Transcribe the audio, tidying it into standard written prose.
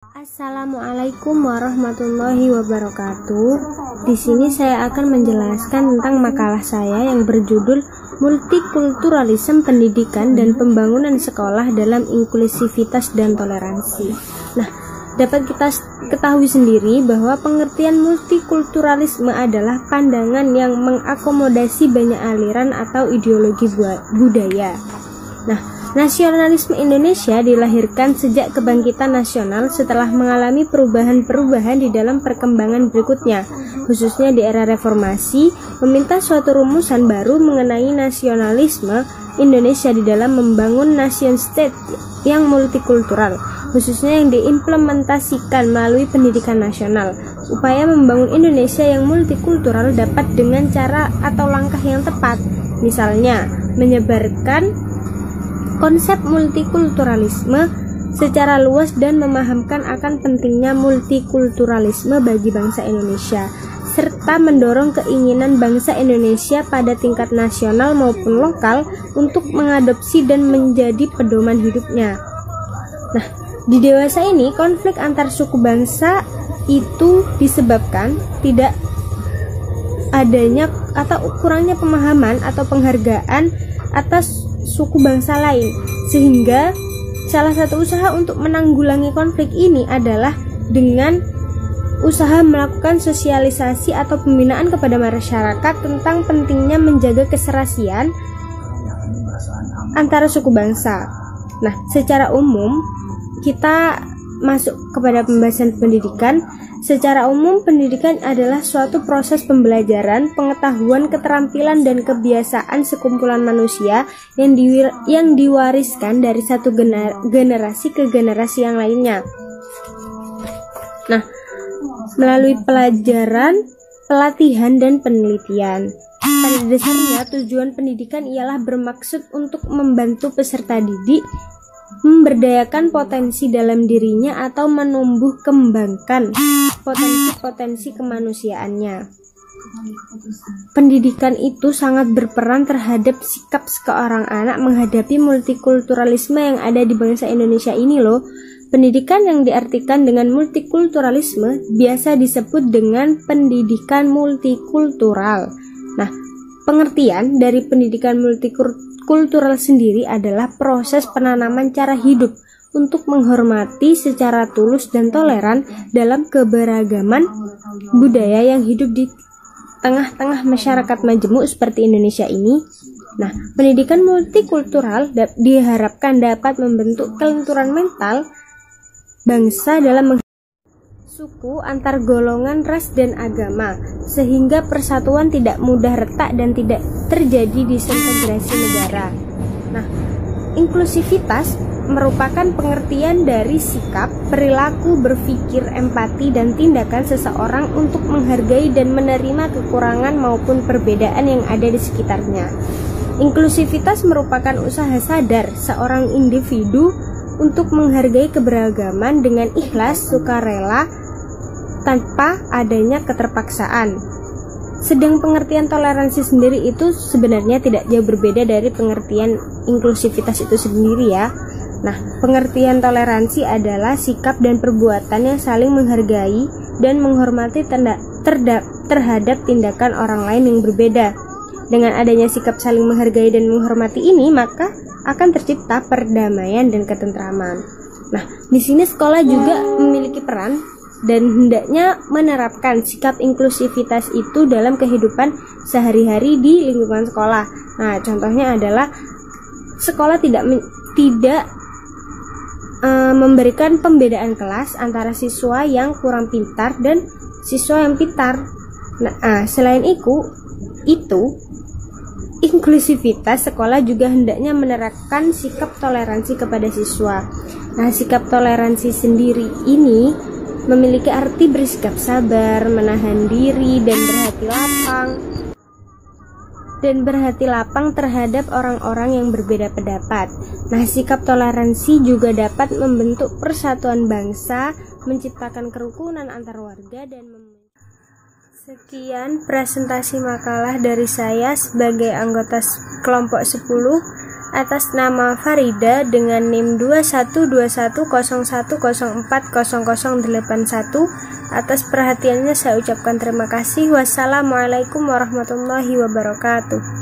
Assalamualaikum warahmatullahi wabarakatuh. Di sini saya akan menjelaskan tentang makalah saya yang berjudul Multikulturalisme Pendidikan dan Pembangunan Sekolah dalam Inklusivitas dan Toleransi. Nah, dapat kita ketahui sendiri bahwa pengertian multikulturalisme adalah pandangan yang mengakomodasi banyak aliran atau ideologi budaya. Nah, nasionalisme Indonesia dilahirkan sejak kebangkitan nasional setelah mengalami perubahan-perubahan di dalam perkembangan berikutnya, khususnya di era reformasi, meminta suatu rumusan baru mengenai nasionalisme Indonesia di dalam membangun nation state yang multikultural, khususnya yang diimplementasikan melalui pendidikan nasional. Upaya membangun Indonesia yang multikultural dapat dengan cara atau langkah yang tepat, misalnya menyebarkan konsep multikulturalisme secara luas dan memahamkan akan pentingnya multikulturalisme bagi bangsa Indonesia, serta mendorong keinginan bangsa Indonesia pada tingkat nasional maupun lokal untuk mengadopsi dan menjadi pedoman hidupnya. Nah, di dewasa ini konflik antar suku bangsa itu disebabkan tidak adanya atau kurangnya pemahaman atau penghargaan atas suku bangsa lain, sehingga salah satu usaha untuk menanggulangi konflik ini adalah dengan usaha melakukan sosialisasi atau pembinaan kepada masyarakat tentang pentingnya menjaga keserasian antara suku bangsa. Nah, secara umum kita masuk kepada pembahasan pendidikan. Secara umum, pendidikan adalah suatu proses pembelajaran, pengetahuan, keterampilan, dan kebiasaan sekumpulan manusia yang diwariskan dari satu generasi ke generasi yang lainnya. Nah, melalui pelajaran, pelatihan, dan penelitian. Pada dasarnya, tujuan pendidikan ialah bermaksud untuk membantu peserta didik memberdayakan potensi dalam dirinya atau menumbuh kembangkan potensi-potensi kemanusiaannya. Pendidikan itu sangat berperan terhadap sikap seorang anak menghadapi multikulturalisme yang ada di bangsa Indonesia ini loh. Pendidikan yang diartikan dengan multikulturalisme biasa disebut dengan pendidikan multikultural. Nah, pengertian dari pendidikan multikultural sendiri adalah proses penanaman cara hidup untuk menghormati secara tulus dan toleran dalam keberagaman budaya yang hidup di tengah-tengah masyarakat majemuk seperti Indonesia ini. Nah, pendidikan multikultural diharapkan dapat membentuk kelenturan mental bangsa dalam suku, antar golongan, ras, dan agama, sehingga persatuan tidak mudah retak dan tidak terjadi disintegrasi negara. Nah, inklusivitas merupakan pengertian dari sikap, perilaku, berpikir, empati, dan tindakan seseorang untuk menghargai dan menerima kekurangan maupun perbedaan yang ada di sekitarnya. Inklusivitas merupakan usaha sadar seorang individu untuk menghargai keberagaman dengan ikhlas, sukarela, tanpa adanya keterpaksaan. Sedang pengertian toleransi sendiri itu sebenarnya tidak jauh berbeda dari pengertian inklusivitas itu sendiri ya. Nah, pengertian toleransi adalah sikap dan perbuatan yang saling menghargai dan menghormati terhadap tindakan orang lain yang berbeda. Dengan adanya sikap saling menghargai dan menghormati ini, maka akan tercipta perdamaian dan ketentraman. Nah, di sini sekolah juga memiliki peran dan hendaknya menerapkan sikap inklusivitas itu dalam kehidupan sehari-hari di lingkungan sekolah. Nah, contohnya adalah sekolah tidak memberikan pembedaan kelas antara siswa yang kurang pintar dan siswa yang pintar. Nah, selain itu inklusivitas sekolah juga hendaknya menerapkan sikap toleransi kepada siswa. Nah, sikap toleransi sendiri ini memiliki arti bersikap sabar, menahan diri, dan berhati lapang terhadap orang-orang yang berbeda pendapat. Nah, sikap toleransi juga dapat membentuk persatuan bangsa, menciptakan kerukunan antar warga, dan Sekian presentasi makalah dari saya sebagai anggota kelompok 10 atas nama Farida dengan NIM 212101040081. Atas perhatiannya saya ucapkan terima kasih. Wassalamualaikum warahmatullahi wabarakatuh.